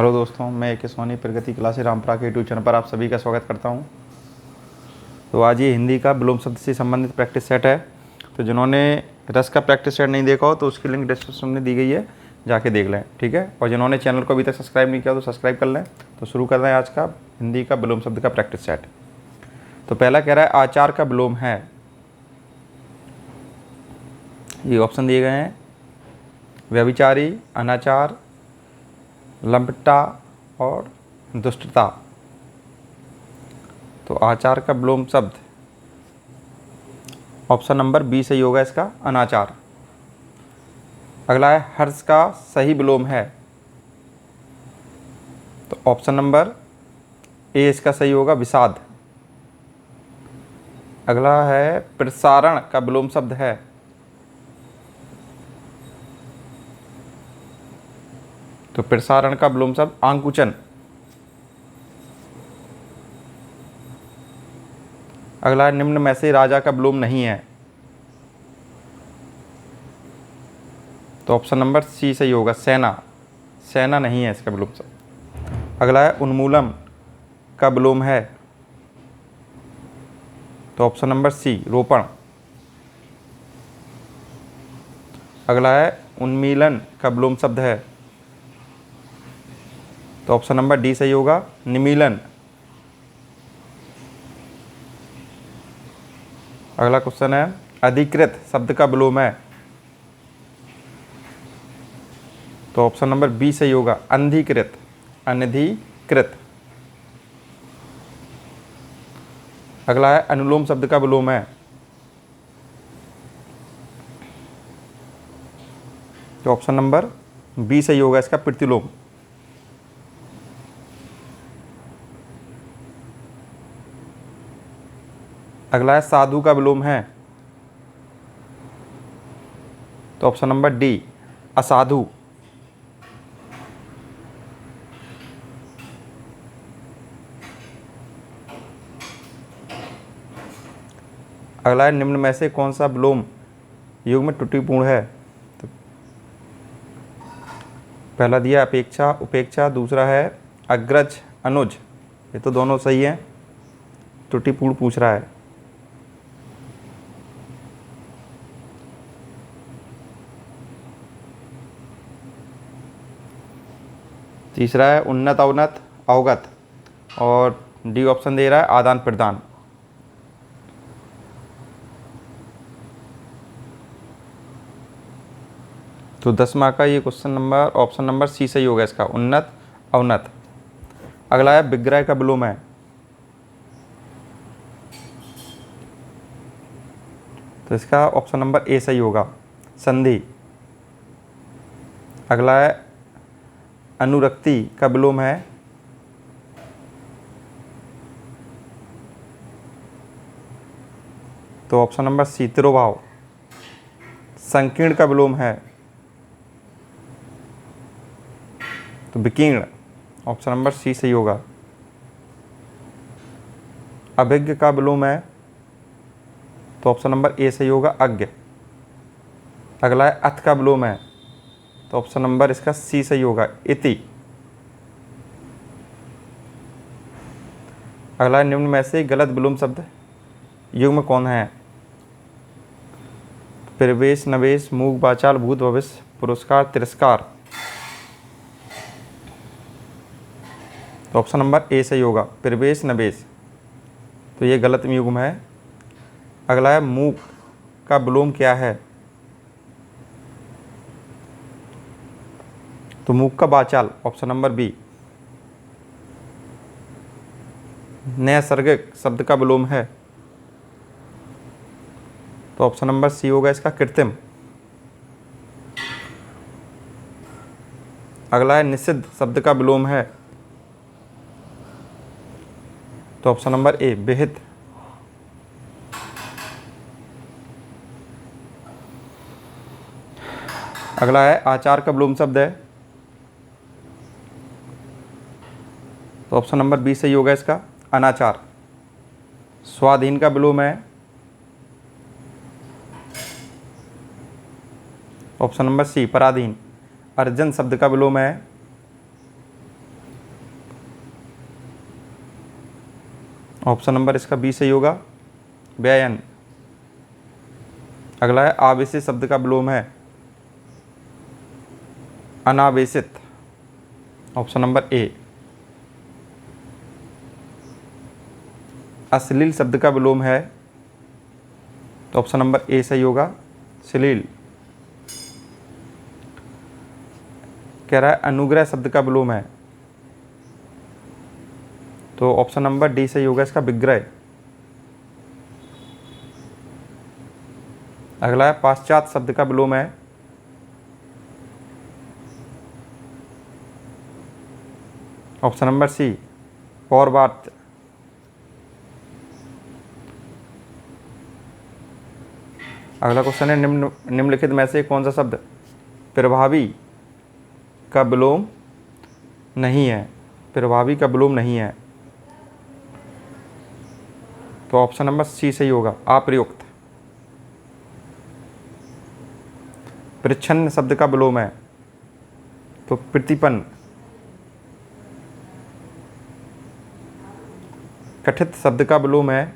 Hello दोस्तों, मैं के सोनी प्रगति क्लासेस रामपुरा के यूट्यूब चैनल पर आप सभी का स्वागत करता हूं। तो आज ये हिंदी का विलोम शब्द से संबंधित प्रैक्टिस सेट है। तो जिन्होंने रस का प्रैक्टिस सेट नहीं देखा हो तो उसकी लिंक डिस्क्रिप्शन में दी गई है, जाके देख लें, ठीक है। और जिन्होंने चैनल को अभी तक सब्सक्राइब नहीं किया तो सब्सक्राइब कर लें। तो शुरू कर रहे हैं आज का हिंदी का विलोम शब्द का प्रैक्टिस सेट। तो पहला कह रहा है आचार का विलोम है। ये ऑप्शन दिए गए हैं: व्यभिचारी, अनाचार, लंपटा और दुष्टता। तो आचार का विलोम शब्द ऑप्शन नंबर बी सही होगा इसका, अनाचार। अगला है हर्ष का सही विलोम है। तो ऑप्शन नंबर ए इसका सही होगा, विषाद। अगला है प्रसारण का विलोम शब्द है। तो प्रसारण का विलोम शब्द आंकुचन। अगला है निम्न में से राजा का विलोम नहीं है। तो ऑप्शन नंबर सी सही होगा, सेना। सेना नहीं है इसका विलोम शब्द। अगला है उन्मूलन का विलोम है। तो ऑप्शन नंबर सी, रोपण। अगला है उन्मीलन का विलोम शब्द है। तो ऑप्शन नंबर डी सही होगा, निमीलन। अगला क्वेश्चन है अधिकृत शब्द का विलोम है। तो ऑप्शन नंबर बी सही होगा, अनधिकृत, अनधिकृत। अगला है अनुलोम शब्द का विलोम है। तो ऑप्शन नंबर बी सही होगा इसका, प्रतिलोम। अगला है साधु का विलोम है। तो ऑप्शन नंबर डी, असाधु। अगला है निम्न में से कौन सा विलोम युग में त्रुटिपूर्ण है। तो पहला दिया अपेक्षा, उपेक्षा। दूसरा है अग्रज, अनुज। ये तो दोनों सही हैं, त्रुटिपूर्ण पूछ रहा है। तीसरा है उन्नत, अवनत, अवगत। और डी ऑप्शन दे रहा है आदान प्रदान। तो 10वां का ये question number option number C सही होगा इसका, उन्नत, अवनत। अगला है विग्रह का विलोम है। तो इसका ऑप्शन नंबर ए सही होगा, संधि। अगला है अनुरक्ति का विलोम है। तो ऑप्शन नंबर सी, तिरोभाव। संकीर्ण का विलोम है। तो विकीर्ण, ऑप्शन नंबर सी सही होगा। अभिज्ञ का विलोम है। तो ऑप्शन नंबर ए सही होगा, अज्ञ। अगला है अथ का विलोम है। तो ऑप्शन नंबर इसका सी सही होगा, इति। अगला है निम्न में से गलत विलोम शब्द युग में कौन है। प्रवेश, नवेश, मूक, वाचाल, भूत, भविष्य, पुरस्कार, तिरस्कार। तो ऑप्शन नंबर ए सही होगा, प्रवेश, नवेश। तो ये गलत युग्म है। अगला है मूक का विलोम क्या है। तो मूक का वाचाल, ऑप्शन नंबर बी। नैसर्गिक शब्द का विलोम है। तो ऑप्शन नंबर सी होगा इसका, कृत्रिम। अगला है निषिद्ध शब्द का विलोम है। तो ऑप्शन नंबर ए, विहित। अगला है आचार का विलोम शब्द है। तो ऑप्शन नंबर बी सही होगा इसका, अनाचार। स्वाधीन का विलोम है। ऑप्शन नंबर सी, पराधीन। अर्जन शब्द का विलोम है। ऑप्शन नंबर इसका बी सही होगा, व्ययन। अगला है आवेशित शब्द का विलोम है अनावेशित। ऑप्शन नंबर ए। अश्लील शब्द का विलोम है, तो ऑप्शन नंबर ए सही होगा, श्लील। कह रहा है अनुग्रह शब्द का विलोम है, तो ऑप्शन नंबर डी सही होगा इसका, विग्रह। अगला है पाश्चात्य शब्द का विलोम है, ऑप्शन नंबर सी, पौर्वात्य। अगला क्वेश्चन है निम्नलिखित में से कौन सा शब्द प्रभावी का विलोम नहीं है? प्रभावी का विलोम नहीं है, तो ऑप्शन नंबर सी सही होगा, अप्रयुक्त। परिच्छन्न शब्द का विलोम है, तो प्रतिपन्न। कथित शब्द का विलोम है,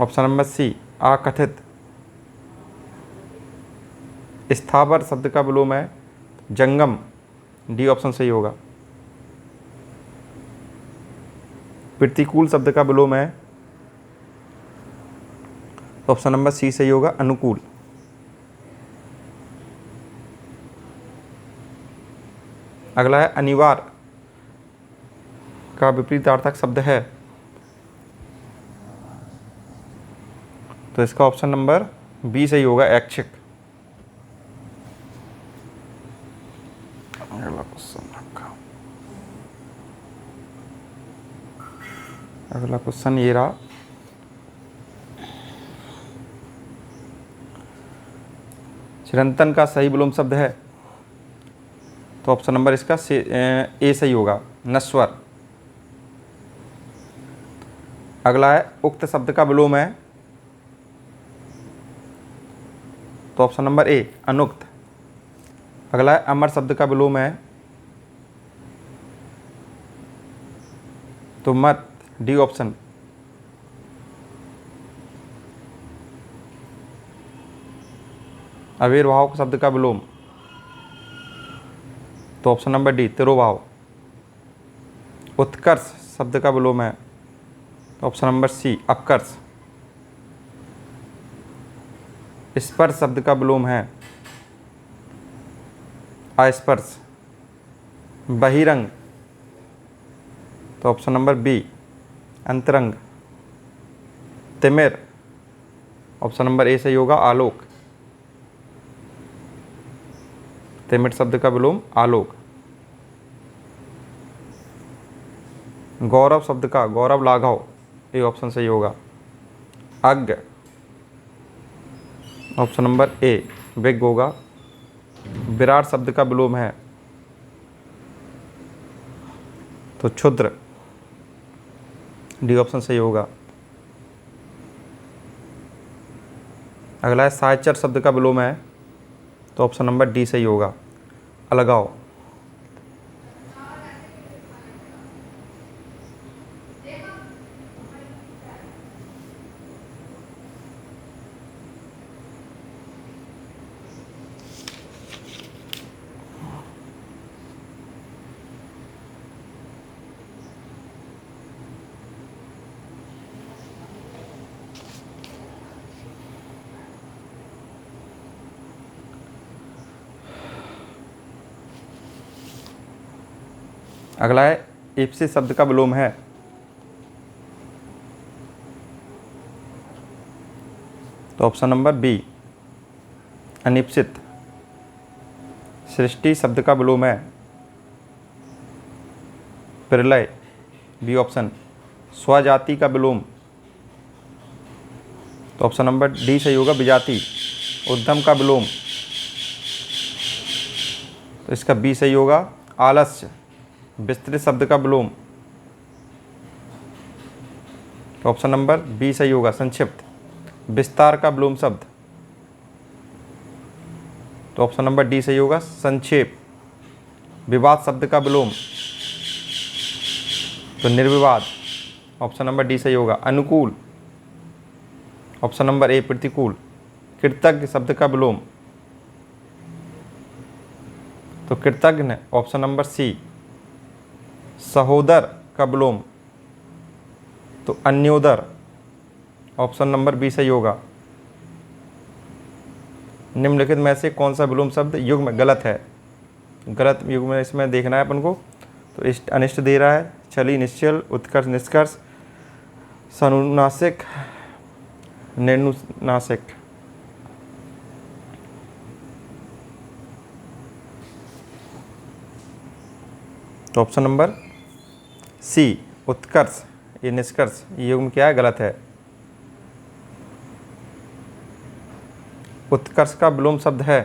ऑप्शन नंबर सी, अकथित। स्थावर शब्द का विलोम है जंगम, डी ऑप्शन सही होगा। प्रतिकूल शब्द का विलोम है, ऑप्शन नंबर सी सही होगा, अनुकूल। अगला है अनिवार्य का विपरीतार्थक शब्द है, तो इसका ऑप्शन नंबर बी सही होगा, ऐच्छिक। अगला क्वेश्चन ये रहा, चिरंतन का सही विलोम शब्द है, तो ऑप्शन नंबर इसका ए सही होगा, नश्वर। अगला है उक्त शब्द का विलोम है, तो ऑप्शन नंबर ए, अनुक्त। अगला है अमर शब्द का विलोम है, तो मत, डी ऑप्शन। आविर्भाव शब्द का विलोम, तो ऑप्शन नंबर डी, तिरोभाव। उत्कर्ष शब्द का विलोम है, तो ऑप्शन नंबर सी, अपकर्ष। स्पर्श शब्द का विलोम है अस्पर्श। बहिरंग, तो ऑप्शन नंबर बी, अंतरंग। तिमिर, ऑप्शन नंबर ए सही होगा, आलोक। तिमिर शब्द का विलोम आलोक। गौरव शब्द का गौरव लाघव, ए ऑप्शन सही होगा, अज्ञ। ऑप्शन नंबर ए, विज्ञ होगा। विराट शब्द का विलोम है, तो क्षुद्र, डी ऑप्शन सही होगा। अगला है साहचर्य शब्द का विलोम है, तो ऑप्शन नंबर डी सही होगा, अलगाव। अगला है ईप्सित शब्द का विलोम है, तो ऑप्शन नंबर बी, अनिप्सित। सृष्टि शब्द का विलोम है प्रलय, बी ऑप्शन। स्वजाति का विलोम, तो ऑप्शन नंबर डी सही होगा, विजाति। उद्यम का विलोम, तो इसका बी सही होगा, आलस्य। विस्तृत शब्द का विलोम, तो ऑप्शन नंबर बी सही होगा, संक्षिप्त। विस्तार का विलोम शब्द, तो ऑप्शन नंबर डी सही होगा, संक्षेप। विवाद शब्द का विलोम, तो निर्विवाद। ऑप्शन नंबर डी सही होगा। अनुकूल, ऑप्शन नंबर ए प्रतिकूल। कृतज्ञ शब्द का विलोम, तो कृतज्ञ ऑप्शन नंबर सी। सहोदर का विलोम, तो अन्योदर, ऑप्शन नंबर बी सही होगा। निम्नलिखित में से कौन सा विलोम शब्द युग्म गलत है? गलत युग्म इसमें देखना है अपन को। तो इष्ट अनिष्ट दे रहा है, छली निश्चल, उत्कर्ष निष्कर्ष, सनुनासिक निर्नुनासिक। तो ऑप्शन नंबर सी उत्कर्ष, ये निष्कर्ष, ये युग्म क्या है? गलत है। उत्कर्ष का विलोम शब्द है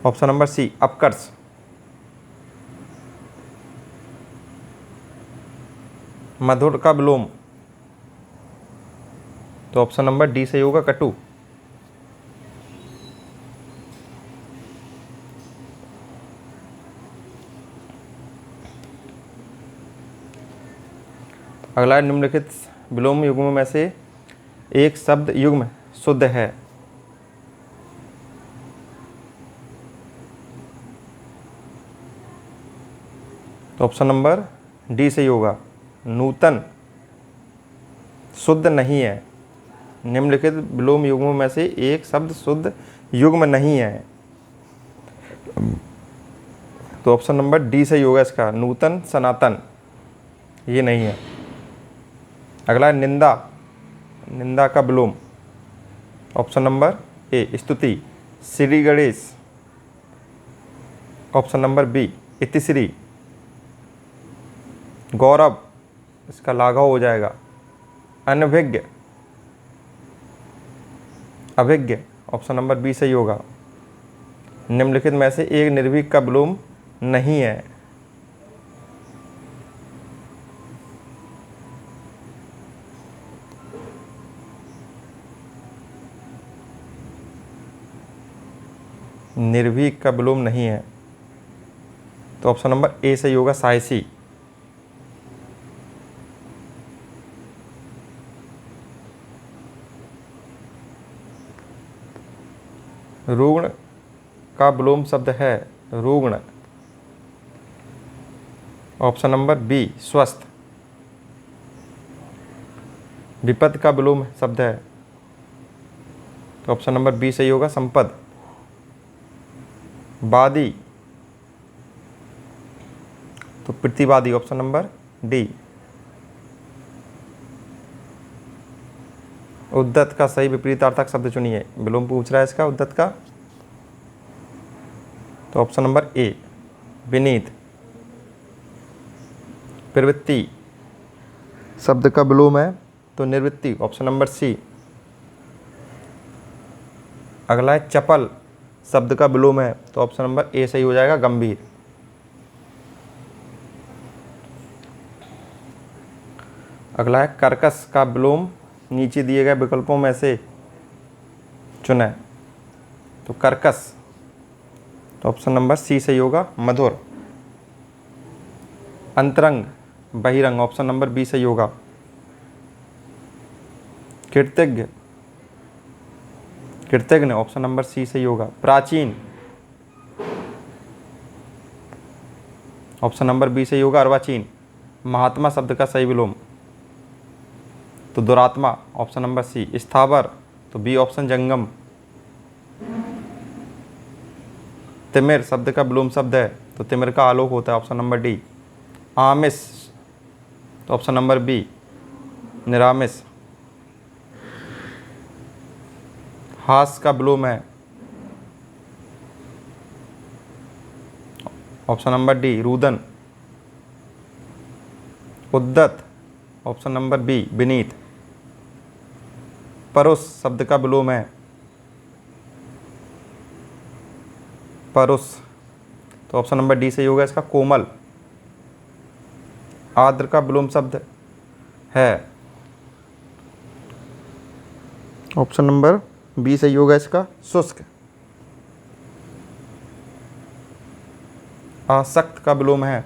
ऑप्शन नंबर सी अपकर्ष। मधुर का विलोम, तो ऑप्शन नंबर डी सही होगा कटु। अगला निम्नलिखित विलोम युग्म में से एक शब्द युग्म शुद्ध है। तो ऑप्शन नंबर डी सही होगा। नूतन शुद्ध नहीं है। निम्नलिखित विलोम युग्मों में से एक शब्द शुद्ध युग्म नहीं है, तो ऑप्शन नंबर डी सही होगा इसका। नूतन सनातन, ये नहीं है। अगला निंदा, निंदा का विलोम, ऑप्शन नंबर ए स्तुति। Shri Ganesh, option number B इतिश्री। गौरव, इसका लाघव हो जाएगा। अनभिज्ञ, अभिज्ञ, ऑप्शन नंबर बी सही होगा। निम्नलिखित में से एक निर्भीक का विलोम नहीं है। निर्भीक का विलोम नहीं है, तो ऑप्शन नंबर ए सही होगा। साहसी। रुग्ण का विलोम शब्द है रुग्ण, ऑप्शन नंबर बी स्वस्थ। विपद का विलोम शब्द है, तो ऑप्शन नंबर बी सही होगा संपद। वादी, तो प्रतिवादी, ऑप्शन नंबर डी। उद्धत का सही विपरीतार्थक शब्द चुनिए। विलोम पूछ रहा है इसका उद्धत का, तो ऑप्शन नंबर ए विनीत। प्रवृत्ति शब्द का विलोम है, तो निर्वृत्ति, ऑप्शन नंबर सी। अगला है चपल शब्द का विलोम है, तो ऑप्शन नंबर ए सही हो जाएगा गंभीर। अगला है कर्कश का विलोम नीचे दिए गए विकल्पों में से चुने, तो कर्कश, तो ऑप्शन नंबर सी सही होगा मधुर। अंतरंग बहिरंग, ऑप्शन नंबर बी सही होगा। कृतज्ञ, कृतज्ञ, ऑप्शन नंबर सी सही होगा। प्राचीन, ऑप्शन नंबर बी सही होगा अर्वाचीन। महात्मा शब्द का सही विलोम, तो दुरात्मा, ऑप्शन नंबर सी। स्थावर, तो बी ऑप्शन जंगम। तिमिर शब्द का विलोम शब्द है, तो तिमिर का आलोक होता है, ऑप्शन नंबर डी। आमिष, तो ऑप्शन नंबर बी निरामिष। हास का विलोम है, ऑप्शन नंबर डी रुदन। उद्दत, ऑप्शन नंबर बी विनीत। परुष शब्द का विलोम है, परुष, तो ऑप्शन नंबर डी सही होगा इसका कोमल। आर्द्र का विलोम शब्द है, ऑप्शन नंबर बी सही होगा इसका शुष्क। आसक्त का विलोम है,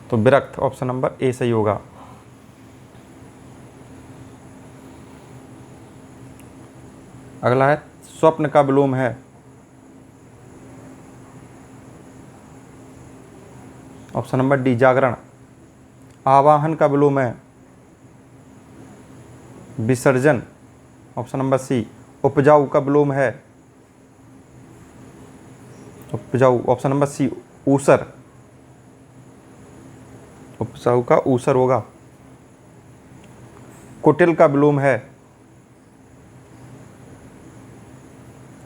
तो विरक्त, ऑप्शन नंबर ए सही होगा। अगला है स्वप्न का विलोम है, ऑप्शन नंबर डी जागरण। आवाहन का विलोम है विसर्जन, ऑप्शन नंबर सी। उपजाऊ का विलोम है उपजाऊ, ऑप्शन नंबर सी ऊसर। उपजाऊ का ऊसर होगा। कुटिल का विलोम है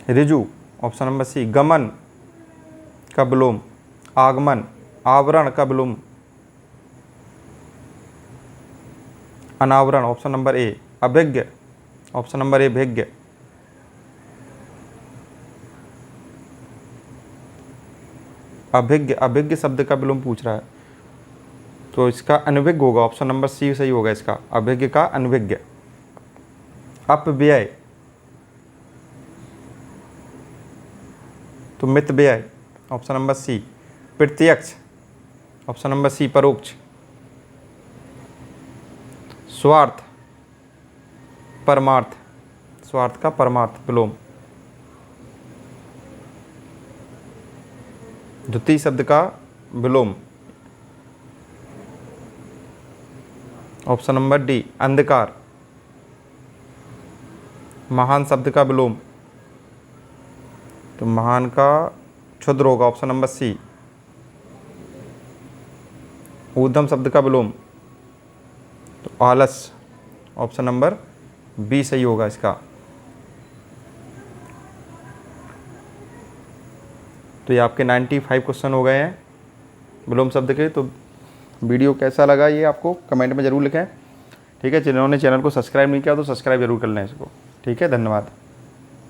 ऋजु, ऑप्शन नंबर सी। गमन का विलोम आगमन। आवरण का विलोम अनावरण, ऑप्शन नंबर ए। अभिज्ञ, ऑप्शन नंबर ए भिज्ञ। अभिज्ञ, अभिज्ञ शब्द का विलोम पूछ रहा है, तो इसका अनभिज्ञ होगा, ऑप्शन नंबर सी सही होगा इसका, अभिज्ञ का अनभिज्ञ। अपव्यय तो मितव्यय, ऑप्शन नंबर सी। प्रत्यक्ष, ऑप्शन नंबर सी परोक्ष। स्वार्थ परमार्थ, स्वार्थ का परमार्थ विलोम। द्वितीय शब्द का विलोम, ऑप्शन नंबर डी अंधकार। महान शब्द का विलोम, तो महान का क्षुद्र होगा, ऑप्शन नंबर सी। ऊर्ध्व शब्द का विलोम, तो आलस, ऑप्शन नंबर बी सही होगा इसका। तो ये आपके 95 क्वेश्चन हो गए हैं विलोम शब्द के। तो वीडियो कैसा लगा ये आपको कमेंट में ज़रूर लिखें। ठीक है, जिन्होंने चैनल को सब्सक्राइब नहीं किया तो सब्सक्राइब जरूर कर लें इसको। ठीक है, धन्यवाद।